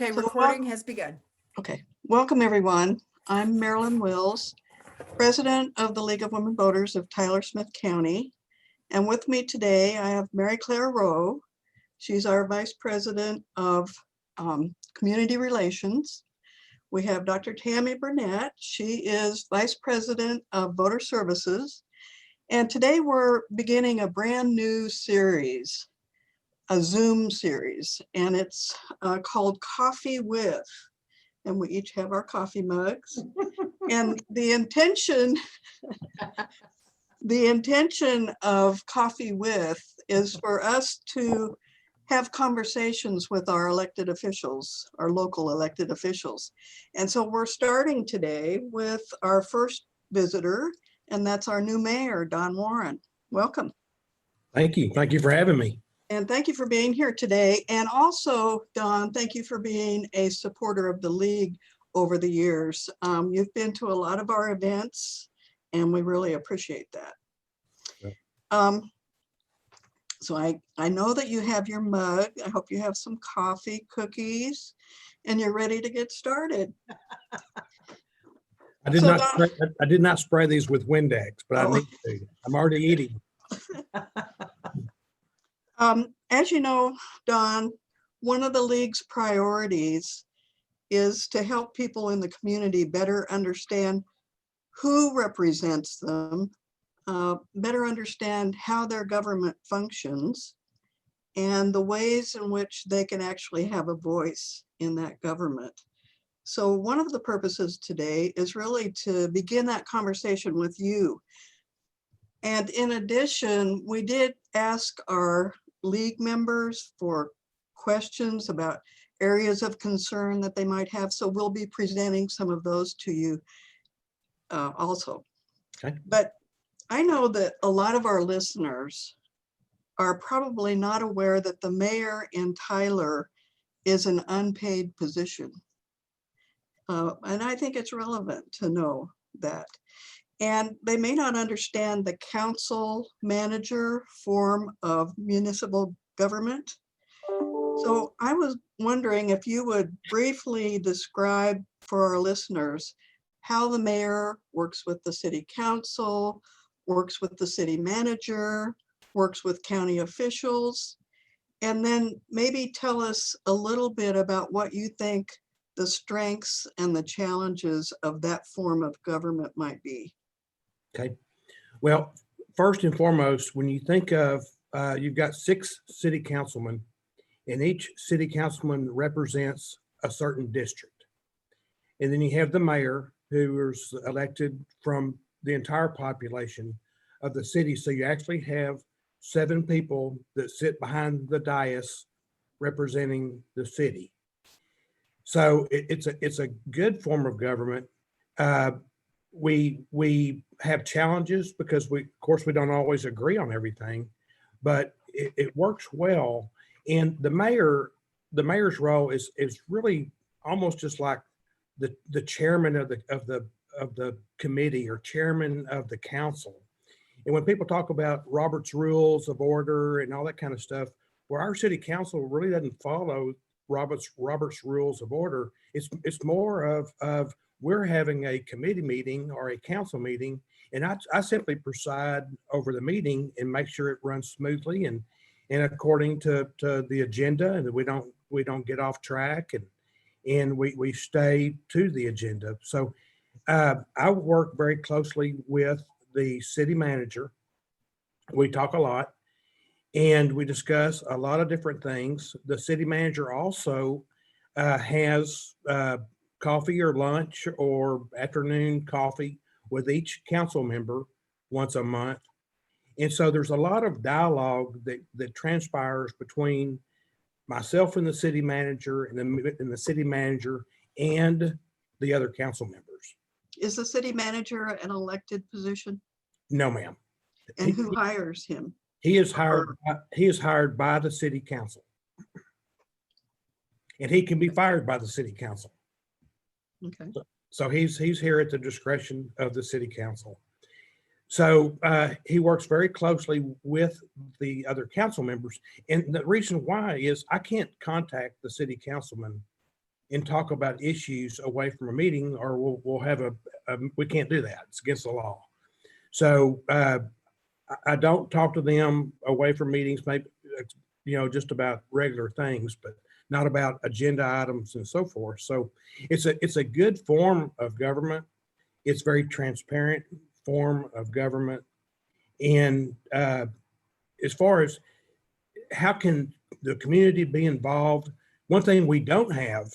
Okay, So, recording has begun. Okay, welcome everyone. I'm Marilyn Wills, President of the League of Women Voters of Tyler Smith County. And with me today, I have Mary Claire Rowe. She's our Vice President of Community Relations. We have Dr. Tammy Burnette. She is Vice President of Voter Services. And today we're beginning a brand new series, a Zoom series, and it's called Coffee With. And we each have our coffee mugs. And the intention of Coffee With is for us to have conversations with our elected officials, our local elected officials. And so we're starting today with our first visitor, and that's our new mayor, Don Warren. Welcome. Thank you. Thank you for having me. And thank you for being here today. And also, Don, thank you for being a supporter of the League over the years. You've been to a lot of our events, and we really appreciate that. Yep. So I know that you have your mug. I hope you have some coffee, cookies, and you're ready to get started. I did not spray these with Windex, but I need to. I'm already eating. As you know, Don, one of the League's priorities is to help people in the community better understand who represents them, better understand how their government functions, and the ways in which they can actually have a voice in that government. So one of the purposes today is really to begin that conversation with you. And in addition, we did ask our League members for questions about areas of concern that they might have. So we'll be presenting some of those to you also. Okay. But I know that a lot of our listeners are probably not aware that the mayor in Tyler is an unpaid position. And I think it's relevant to know that. And they may not understand the council manager form of municipal government. So I was wondering if you would briefly describe for our listeners how the mayor works with the city council, works with the city manager, works with county officials, and then maybe tell us a little bit about what you think the strengths and the challenges of that form of government might be. Okay. Well, first and foremost, when you think of, you've got 6 city councilmen, and each city councilman represents a certain district. And then you have the mayor, who is elected from the entire population of the city. So you actually have 7 people that sit behind the dais representing the city. So it's a good form of government. We have challenges because of course we don't always agree on everything, but it works well. And the mayor's role is really almost just like the chairman of the committee or chairman of the council. And when people talk about Robert's Rules of Order and all that kind of stuff, where our city council really doesn't follow Robert's Rules of Order, it's more of we're having a committee meeting or a council meeting, and I simply preside over the meeting and make sure it runs smoothly and according to the agenda, and that we don't get off track, and we stay to the agenda. So I work very closely with the city manager. We talk a lot and we discuss a lot of different things. The city manager also has coffee or lunch or afternoon coffee with each council member once a month. And so there's a lot of dialogue that transpires between myself and the city manager and the city manager and the other council members. Is the city manager an elected position? No, ma'am. And who hires him? He is hired by the city council. And he can be fired by the city council. Okay. So he's here at the discretion of the city council. So he works very closely with the other council members. And the reason why is I can't contact the city councilman and talk about issues away from a meeting, or we'll have we can't do that. It's against the law. So I don't talk to them away from meetings, maybe, just about regular things, but not about agenda items and so forth. So it's a good form of government. It's very transparent form of government. And as far as how can the community be involved, one thing we don't have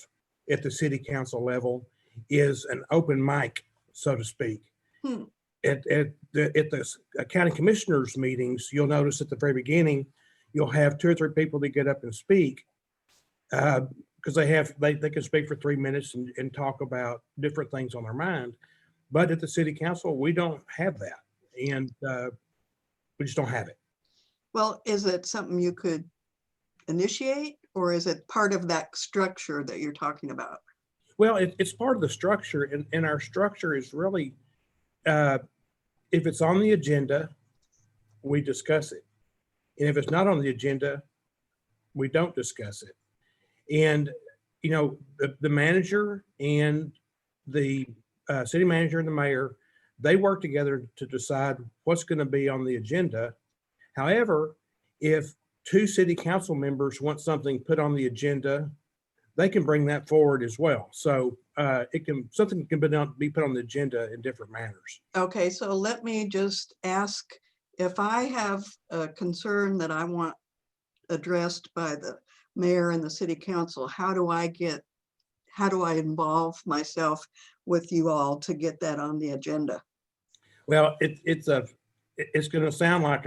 at the city council level is an open mic, so to speak. At the county commissioners meetings, you'll notice at the very beginning, you'll have 2 or 3 people that get up and speak because they can speak for 3 minutes and talk about different things on their mind. But at the city council, we don't have that, and we just don't have it. Well, is it something you could initiate, or is it part of that structure that you're talking about? Well, it's part of the structure, and our structure is really, if it's on the agenda, we discuss it. And if it's not on the agenda, we don't discuss it. And, the manager and the city manager and the mayor, they work together to decide what's going to be on the agenda. However, if 2 city council members want something put on the agenda, they can bring that forward as well. So something can be put on the agenda in different manners. Okay, so let me just ask, if I have a concern that I want addressed by the mayor and the city council, how do I involve myself with you all to get that on the agenda? Well, it's going to sound like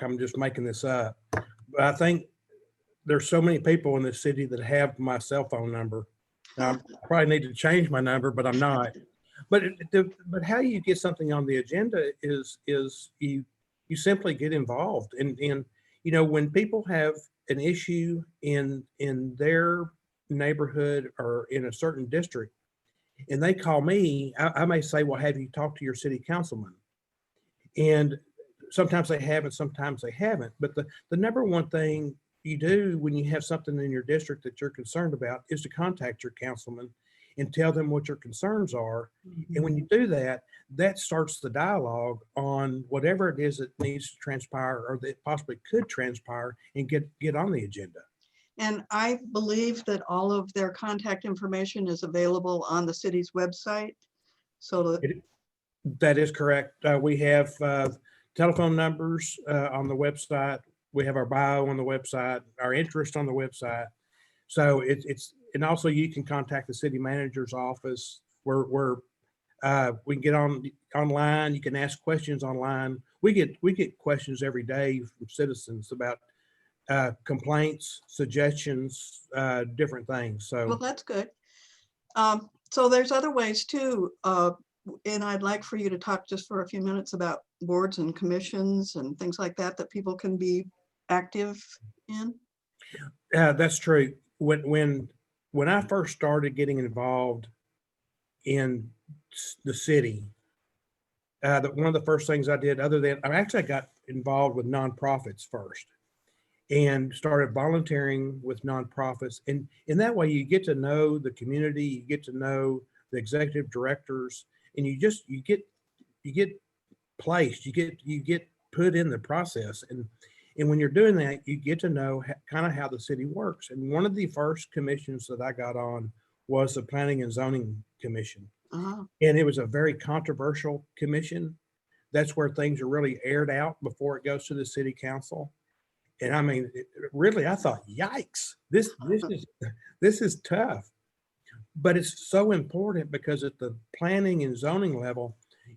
I'm just making this up, but I think there's so many people in this city that have my cell phone number. Now, I probably need to change my number, but I'm not. But how you get something on the agenda is you simply get involved. And when people have an issue in their neighborhood or in a certain district, and they call me, I may say, well, have you talked to your city councilman? And sometimes they haven't, sometimes they haven't. But the number one thing you do when you have something in your district that you're concerned about is to contact your councilman and tell them what your concerns are. And when you do that, that starts the dialogue on whatever it is that needs to transpire or that possibly could transpire and get on the agenda. And I believe that all of their contact information is available on the city's website. So that is correct. We have telephone numbers on the website. We have our bio on the website, our interest on the website. So and also you can contact the city manager's office where we can get online. You can ask questions online. We get questions every day from citizens about complaints, suggestions, different things. So well, that's good. So there's other ways too. And I'd like for you to talk just for a few minutes about boards and commissions and things like that people can be active in. That's true. When I first started getting involved in the city, one of the first things I did, I got involved with nonprofits first and started volunteering with nonprofits. And in that way, you get to know the community, you get to know the executive directors, and you get placed, you get put in the process. And when you're doing that, you get to know kind of how the city works. And one of the first commissions that I got on was the Planning and Zoning Commission. Uh-huh. And it was a very controversial commission. That's where things are really aired out before it goes to the city council. And I mean, really, I thought, yikes, this is tough. But it's so important because at the planning and zoning level,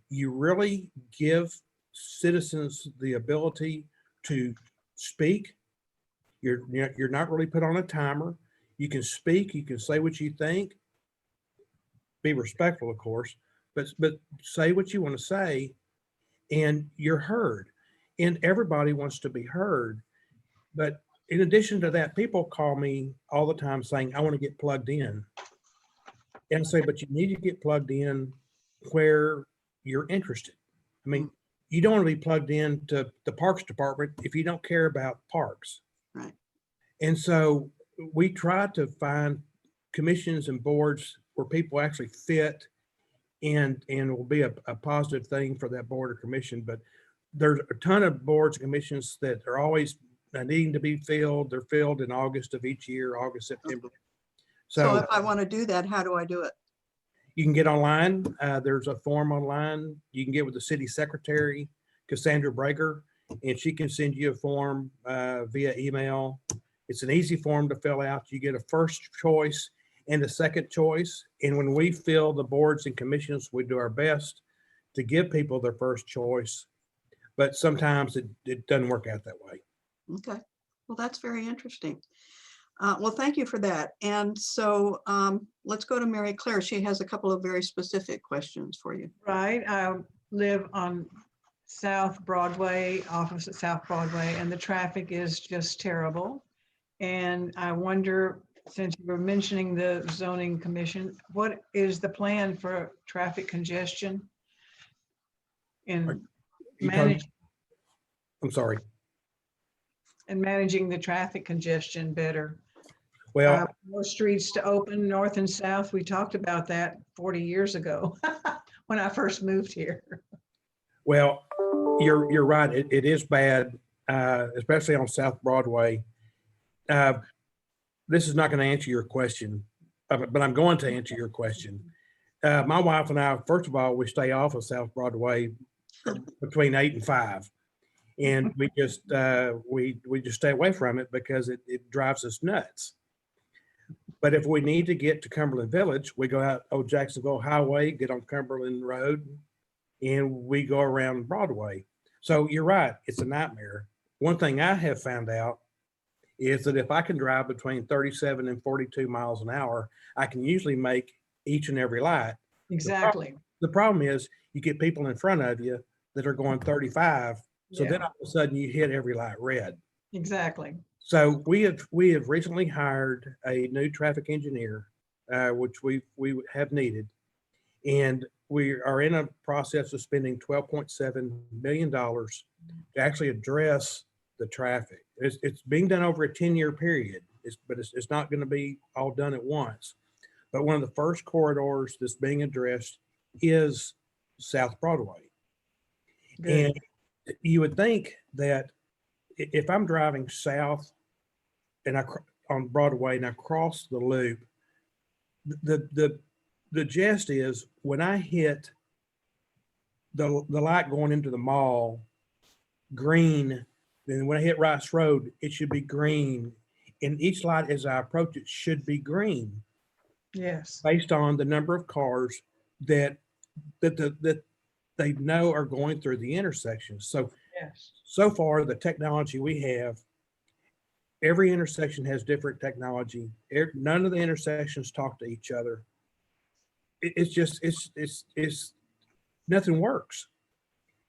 you really give citizens the ability to speak. You're not really put on a timer. You can speak, you can say what you think, be respectful, of course, but say what you want to say, and you're heard. And everybody wants to be heard. But in addition to that, people call me all the time saying, I want to get plugged in. And I say, but you need to get plugged in where you're interested. I mean, you don't want to be plugged in to the parks department if you don't care about parks. Right. And so we try to find commissions and boards where people actually fit and will be a positive thing for that board or commission. But there's a ton of boards and commissions that are always needing to be filled. They're filled in August of each year, August, September. So So if I want to do that, how do I do it? you can get online. There's a form online. You can get with the city secretary, Cassandra Breaker, and she can send you a form via email. It's an easy form to fill out. You get a first choice and a second choice. And when we fill the boards and commissions, we do our best to give people their first choice. But sometimes it doesn't work out that way. Okay, well, that's very interesting. Well, thank you for that. And so let's go to Mary Claire. She has a couple of very specific questions for you. Right. I live on South Broadway, opposite South Broadway, and the traffic is just terrible. And I wonder, since you were mentioning the zoning commission, what is the plan for traffic congestion? And I'm sorry. managing the traffic congestion better. Well, More streets to open north and south. We talked about that 40 years ago when I first moved here. well, you're right. It is bad, especially on South Broadway. This is not going to answer your question, but I'm going to answer your question. My wife and I, first of all, we stay off of South Broadway between 8 and 5, and we just stay away from it because it drives us nuts. But if we need to get to Cumberland Village, we go out Old Jacksonville Highway, get on Cumberland Road, and we go around Broadway. So you're right, it's a nightmare. One thing I have found out is that if I can drive between 37 and 42 miles an hour, I can usually make each and every light. Exactly. The problem is you get people in front of you that are going 35. So then all of a sudden you hit every light red. Exactly. So we have recently hired a new traffic engineer, which we have needed, and we are in a process of spending $12.7 million to actually address the traffic. It's being done over a 10-year period, but it's not going to be all done at once. But one of the first corridors that's being addressed is South Broadway. Good. And you would think that if I'm driving south and on Broadway and I cross the loop, the gist is when I hit the light going into the mall, green, then when I hit Rice Road, it should be green. And each light as I approach it should be green. Yes. Based on the number of cars that they know are going through the intersection. So Yes. so far, the technology we have, every intersection has different technology. None of the intersections talk to each other. It's nothing works.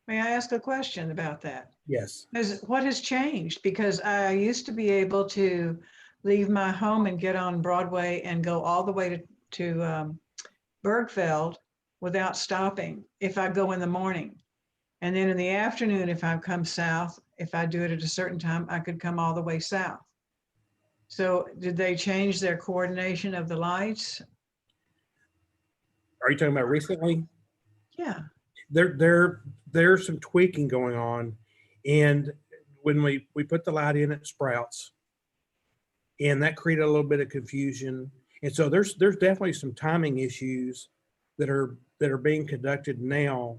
May I ask a question about that? Yes. What has changed? Because I used to be able to leave my home and get on Broadway and go all the way to Bergfeld without stopping if I go in the morning. And then in the afternoon, if I come south, if I do it at a certain time, I could come all the way south. So did they change their coordination of the lights? Are you talking about recently? Yeah. There's some tweaking going on. And when we put the light in at Sprouts, and that created a little bit of confusion. And so there's definitely some timing issues that are being conducted now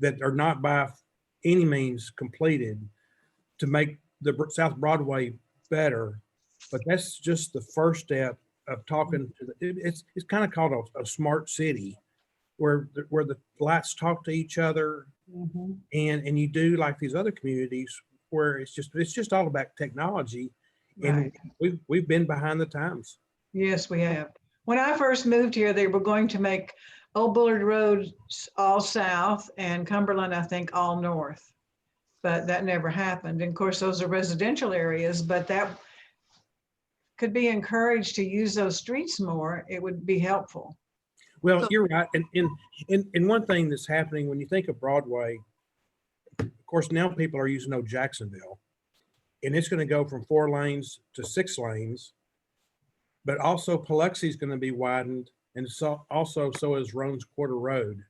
that are not by any means completed to make the South Broadway better. But that's just the first step of talking to it's kind of called a smart city where the lights talk to each other. Mm-hmm. And you do like these other communities where it's just all about technology. Right. And we've been behind the times. Yes, we have. When I first moved here, they were going to make Old Bullard Road all south and Cumberland, I think, all north. But that never happened. And of course, those are residential areas, but that could be encouraged to use those streets more. It would be helpful. Well, you're right. And one thing that's happening when you think of Broadway, of course, now people are using Old Jacksonville, and it's going to go from 4 lanes to 6 lanes. but also Paluxy is going to be widened, and so also so is Roan's Quarter Road.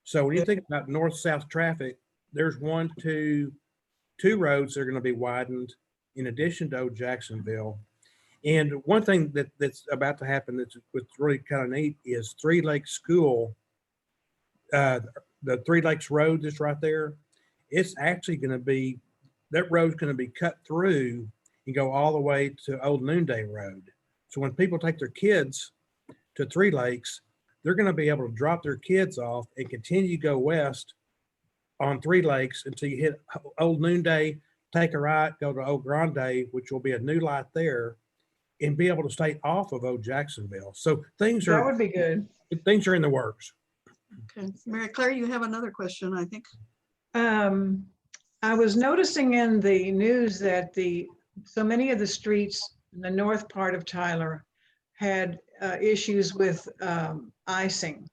So when you think about north-south traffic, there's two roads that are going to be widened in addition to Old Jacksonville. And one thing that's about to happen that's really kind of neat is Three Lakes School, the Three Lakes Road that's right there. It's actually going to be, that road's going to be cut through and go all the way to Old Noonday Road. So when people take their kids to Three Lakes, they're going to be able to drop their kids off and continue to go west on Three Lakes until you hit Old Noonday, take a right, go to Old Grande, which will be a new light there, and be able to stay off of Old Jacksonville. So things That are, would be good. things are in the works. Okay, Mary Claire, you have another question, I think. I was noticing in the news that so many of the streets in the north part of Tyler had issues with icing,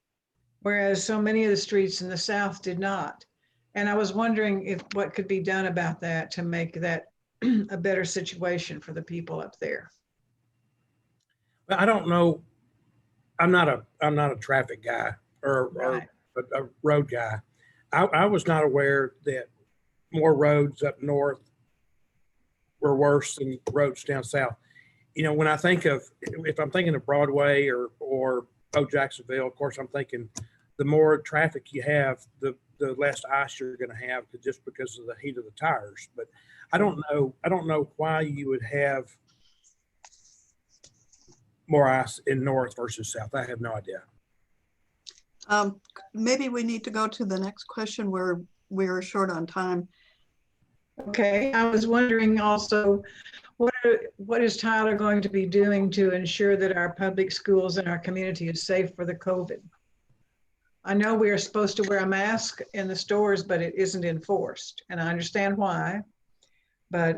whereas so many of the streets in the south did not. And I was wondering what could be done about that to make that a better situation for the people up there. I don't know. I'm not a traffic guy or a road guy. I was not aware that more roads up north were worse than roads down south. You know, when I think of, if I'm thinking of Broadway or Old Jacksonville, of course, I'm thinking the more traffic you have, the less ice you're going to have just because of the heat of the tires. But I don't know why you would have more ice in north versus south. I have no idea. Maybe we need to go to the next question where we're short on time. Okay, I was wondering also, what is Tyler going to be doing to ensure that our public schools and our community is safe for the COVID? I know we are supposed to wear a mask in the stores, but it isn't enforced, and I understand why. But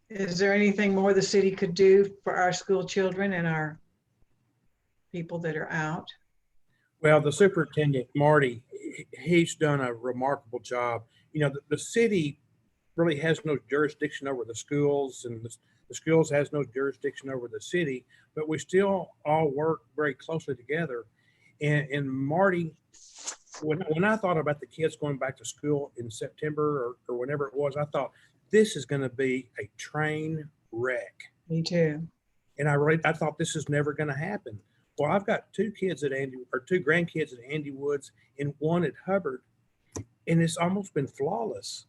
is there anything more the city could do for our school children and our people that are out? Well, the superintendent, Marty, he's done a remarkable job. You know, the city really has no jurisdiction over the schools, and the schools has no jurisdiction over the city, but we still all work very closely together. And Marty, when I thought about the kids going back to school in September or whenever it was, I thought this is going to be a train wreck. Me too. And I thought this is never going to happen. Well, I've got two grandkids at Andy Woods and one at Hubbard, and it's almost been flawless.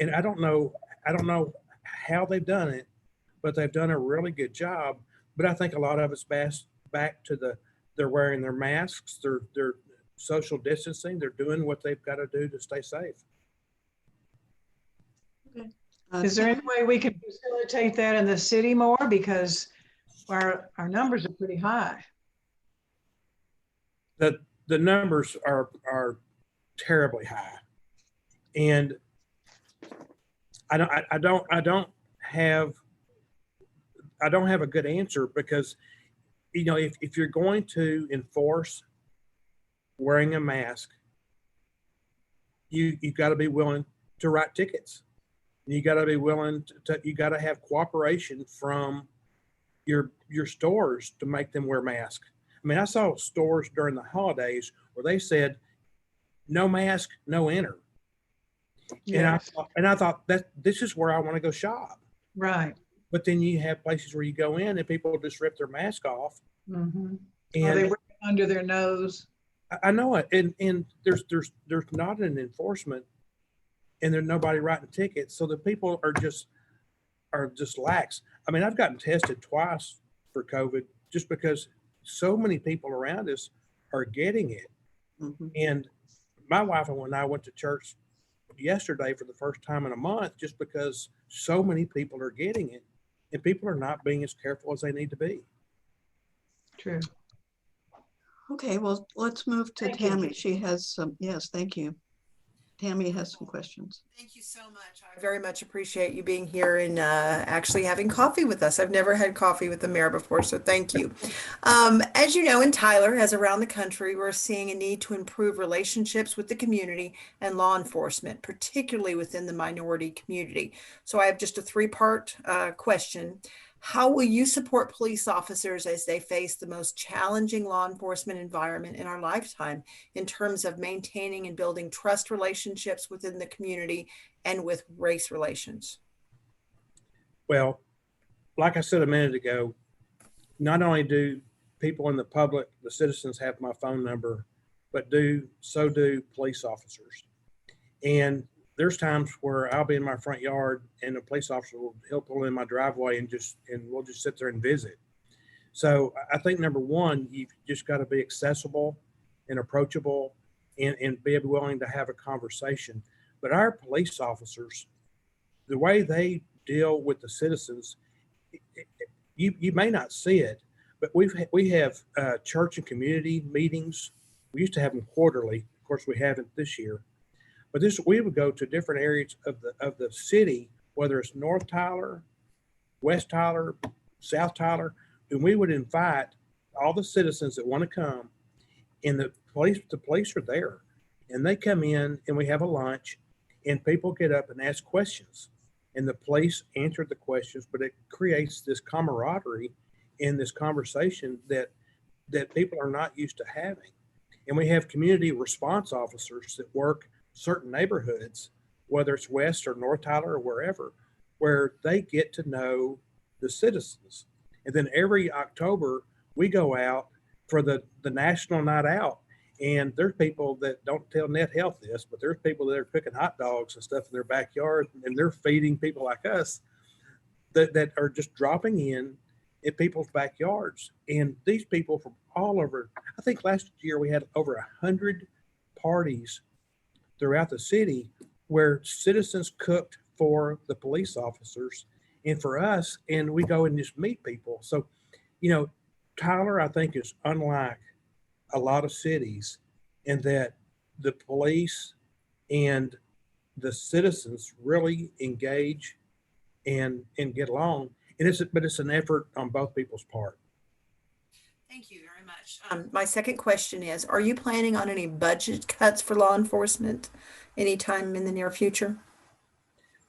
And I don't know how they've done it, but they've done a really good job. But I think a lot of it's back to they're wearing their masks, they're social distancing, they're doing what they've got to do to stay safe. Okay. Is there any way we can facilitate that in the city more? Because our numbers are pretty high. The numbers are terribly high, and I don't have a good answer, because you know, if you're going to enforce wearing a mask, you got to be willing to write tickets. You got to be willing to you got to have cooperation from your stores to make them wear masks. I mean, I saw stores during the holidays where they said, no mask, no enter. Yes. And I thought that this is where I want to go shop. Right. But then you have places where you go in and people just rip their mask off. Mm-hmm. And Or they wear it under their nose. I know it. And there's not an enforcement, and there's nobody writing tickets. So the people are just lax. I mean, I've gotten tested twice for COVID just because so many people around us are getting it. Mhm. And my wife and I went to church yesterday for the first time in a month, just because so many people are getting it and people are not being as careful as they need to be. True. Okay, well, let's move to Thank you. Tammy. She has some, yes, thank you. Tammy has some questions. Thank you so much. I very much appreciate you being here and actually having coffee with us. I've never had coffee with the mayor before, so thank you. As you know, in Tyler, as around the country, we're seeing a need to improve relationships with the community and law enforcement, particularly within the minority community. So I have just a three-part question. How will you support police officers as they face the most challenging law enforcement environment in our lifetime in terms of maintaining and building trust relationships within the community and with race relations? Well, like I said a minute ago, not only do people in the public, the citizens have my phone number, but so do police officers. And there's times where I'll be in my front yard and a police officer he'll pull in my driveway and we'll just sit there and visit. So I think number one, you've just got to be accessible and approachable and be willing to have a conversation. But our police officers, the way they deal with the citizens, you may not see it, but we have church and community meetings. We used to have them quarterly. Of course, we haven't this year. But we would go to different areas of the city, whether it's North Tyler, West Tyler, South Tyler, and we would invite all the citizens that want to come, and the police are there, and they come in and we have a lunch, and people get up and ask questions, and the police answer the questions, but it creates this camaraderie in this conversation that people are not used to having. And we have community response officers that work certain neighborhoods, whether it's West or North Tyler or wherever, where they get to know the citizens. And then every October, we go out for the National Night Out. And there's people that don't tell Net Health this, but there's people that are cooking hot dogs and stuff in their backyard, and they're feeding people like us that are just dropping in people's backyards. And these people from all over, I think last year we had over 100 parties throughout the city where citizens cooked for the police officers and for us, and we go and just meet people. So, Tyler, I think, is unlike a lot of cities in that the police and the citizens really engage and get along. But it's an effort on both people's part. Thank you very much. My second question is, are you planning on any budget cuts for law enforcement anytime in the near future?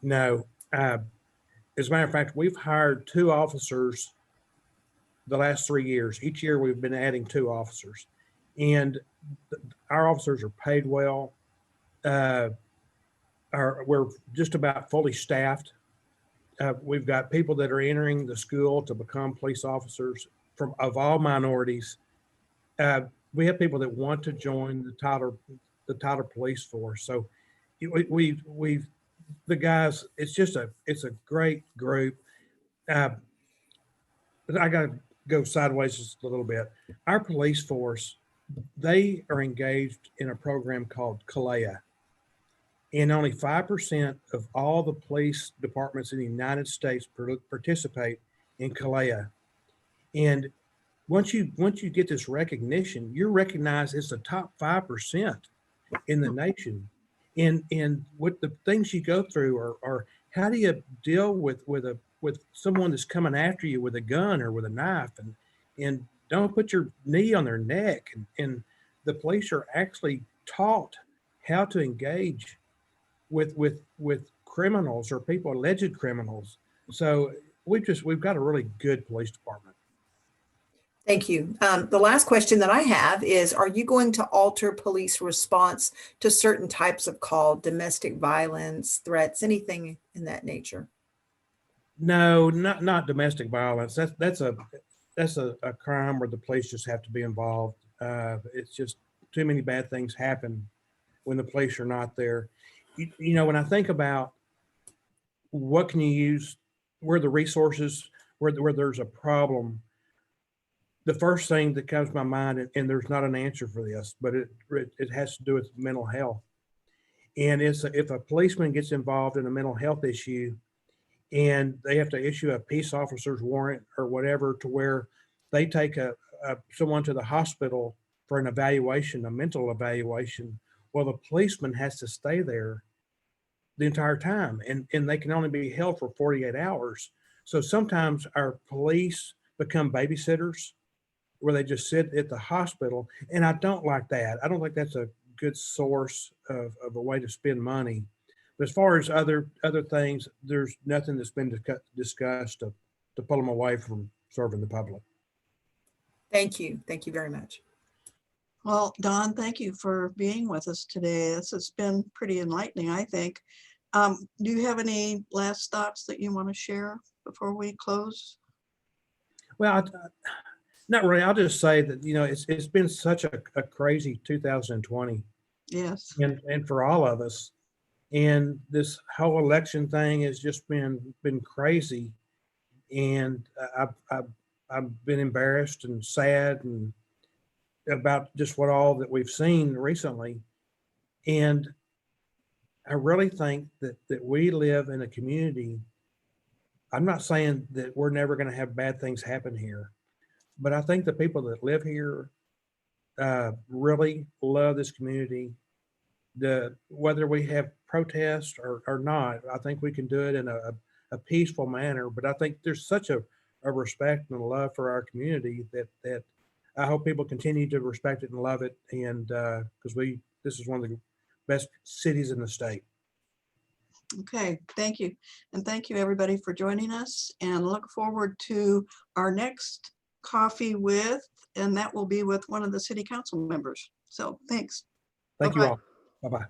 No. As a matter of fact, we've hired 2 officers the last 3 years. Each year we've been adding 2 officers. And our officers are paid well. We're just about fully staffed. We've got people that are entering the school to become police officers of all minorities. We have people that want to join the Tyler Police Force. So the guys, it's a great group. But I got to go sideways just a little bit. Our police force, they are engaged in a program called Kalea. And only 5% of all the police departments in the United States participate in Kalea. And once you get this recognition, you're recognized as the top 5% in the nation. And what the things you go through are how do you deal with someone that's coming after you with a gun or with a knife, and don't put your knee on their neck. And the police are actually taught how to engage with criminals or people, alleged criminals. So we've got a really good police department. Thank you. The last question that I have is, are you going to alter police response to certain types of call, domestic violence, threats, anything in that nature? No, not domestic violence. That's a crime where the police just have to be involved. It's just too many bad things happen when the police are not there. When I think about what can you use, where the resources, where there's a problem, the first thing that comes to my mind, and there's not an answer for this, but it has to do with mental health. And if a policeman gets involved in a mental health issue and they have to issue a peace officer's warrant or whatever, to where they take someone to the hospital for an evaluation, a mental evaluation, well, the policeman has to stay there the entire time, and they can only be held for 48 hours. So sometimes our police become babysitters where they just sit at the hospital. And I don't like that. I don't think that's a good source of a way to spend money. But as far as other things, there's nothing that's been discussed to to pull them away from serving the public. Thank you. Thank you very much. Well, Don, thank you for being with us today. This has been pretty enlightening, I think. Do you have any last thoughts that you want to share before we close? Well, not really. I'll just say that, it's been such a crazy 2020 Yes. and for all of us. And this whole election thing has just been crazy. And I've been embarrassed and sad and about just all that we've seen recently. And I really think that we live in a community. I'm not saying that we're never going to have bad things happen here, but I think the people that live here really love this community. Whether we have protests or not, I think we can do it in a peaceful manner. But I think there's such a respect and a love for our community that I hope people continue to respect it and love it. And because this is one of the best cities in the state. Okay, thank you. And thank you everybody for joining us, and look forward to our next coffee and that will be with one of the city council members. So thanks. Thank you Bye-bye. all. Bye-bye.